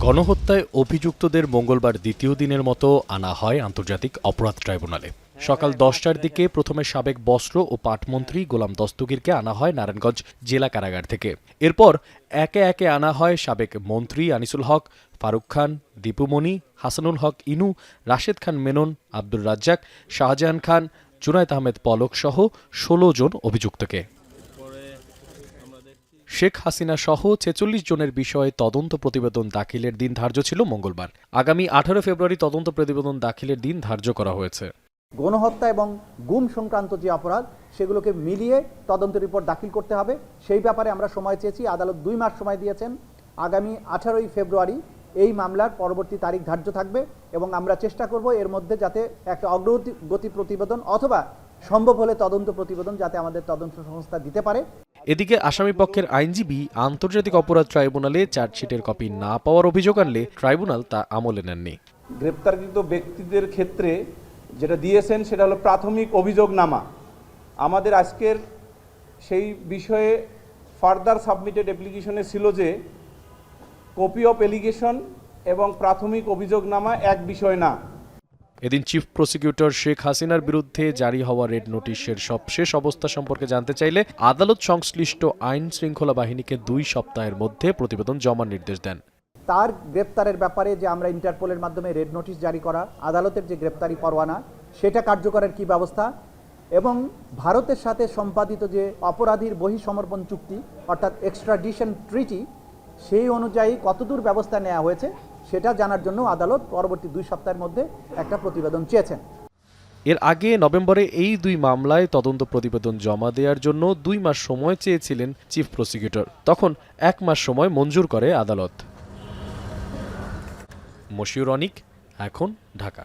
গণহত্যায় অভিযুক্তদের মঙ্গলবার দ্বিতীয় দিনের মতো আনা হয় আন্তর্জাতিক অপরাধ ট্রাইব্যুনালে। সকাল 10টার দিকে প্রথমে সাবেক বস্ত্র ও পাটমন্ত্রী গোলাম দস্তগীরকে আনা হয় নারায়ণগঞ্জ জেলা কারাগার থেকে। এরপর একে একে আনা হয় সাবেক মন্ত্রী আনিসুল হক, ফারুক খান, দীপুমণি, হাসানুল হক ইনু, রাশেদ খান মেনন, আব্দুর রাজ্জাক, শাহজাহান খান, জুনায়েদ আহমেদ পলক সহ 16 জন অভিযুক্তকে। শেখ হাসিনা সহ ৪৬ জনের বিষয়ে তদন্ত প্রতিবেদন দাখিলের দিন ধার্য ছিল মঙ্গলবার। আগামী 18 ফেব্রুয়ারি তদন্ত প্রতিবেদন দাখিলের দিন ধার্য করা হয়েছে। গণহত্যা এবং গুম সংক্রান্ত যে অপরাধ সেগুলোকে মিলিয়ে তদন্ত রিপোর্ট দাখিল করতে হবে, সেই ব্যাপারে আমরা সময় চেয়েছি। আদালত 2 মাস সময় দিয়েছেন। আগামী 18 ফেব্রুয়ারি এই মামলার পরবর্তী তারিখ ধার্য থাকবে এবং আমরা চেষ্টা করব এর মধ্যে যাতে একটা অগ্রগতি প্রতিবেদন অথবা সম্ভব হলে তদন্ত প্রতিবেদন যাতে আমাদের তদন্ত সংস্থা দিতে পারে। এদিকে আসামিপক্ষের আইনজীবী আন্তর্জাতিক অপরাধ ট্রাইব্যুনালে চার্জশিটের কপি না পাওয়ার অভিযোগ আনলে ট্রাইব্যুনাল তা আমলে নেননি। গ্রেপ্তারকৃত ব্যক্তিদের ক্ষেত্রে যেটা দিয়েছেন সেটা হলো প্রাথমিক অভিযোগনামা। আমাদের আজকের সেই বিষয়ে ফার্দার সাবমিটেড অ্যাপ্লিকেশনে ছিল যে কপি অফ এলিগেশন এবং প্রাথমিক অভিযোগনামা এক বিষয় না। এদিন চিফ প্রসিকিউটর শেখ হাসিনার বিরুদ্ধে জারি হওয়া রেড নোটিশের সবশেষ অবস্থা সম্পর্কে জানতে চাইলে আদালত সংশ্লিষ্ট আইন শৃঙ্খলা বাহিনীকে 2 সপ্তাহের মধ্যে প্রতিবেদন জমার নির্দেশ দেন। তার গ্রেপ্তারের ব্যাপারে যে আমরা ইন্টারপোলের মাধ্যমে রেড নোটিশ জারি করা, আদালতের যে গ্রেপ্তারি পরোয়ানা সেটা কার্যকরের কি ব্যবস্থা এবং ভারতের সাথে সম্পাদিত যে অপরাধীর বহিঃসমর্পণ চুক্তি অর্থাৎ এক্সট্রাডিশন ট্রিটি সেই অনুযায়ী কতদূর ব্যবস্থা নেওয়া হয়েছে সেটা জানার জন্য আদালত পরবর্তী 2 সপ্তাহের মধ্যে একটা প্রতিবেদন চেয়েছেন। এর আগে নভেম্বরে এই 2 মামলায় তদন্ত প্রতিবেদন জমা দেওয়ার জন্য 2 মাস সময় চেয়েছিলেন চিফ প্রসিকিউটর। তখন 1 মাস সময় মঞ্জুর করে আদালত। মশিউর অনিক, এখন ঢাকা।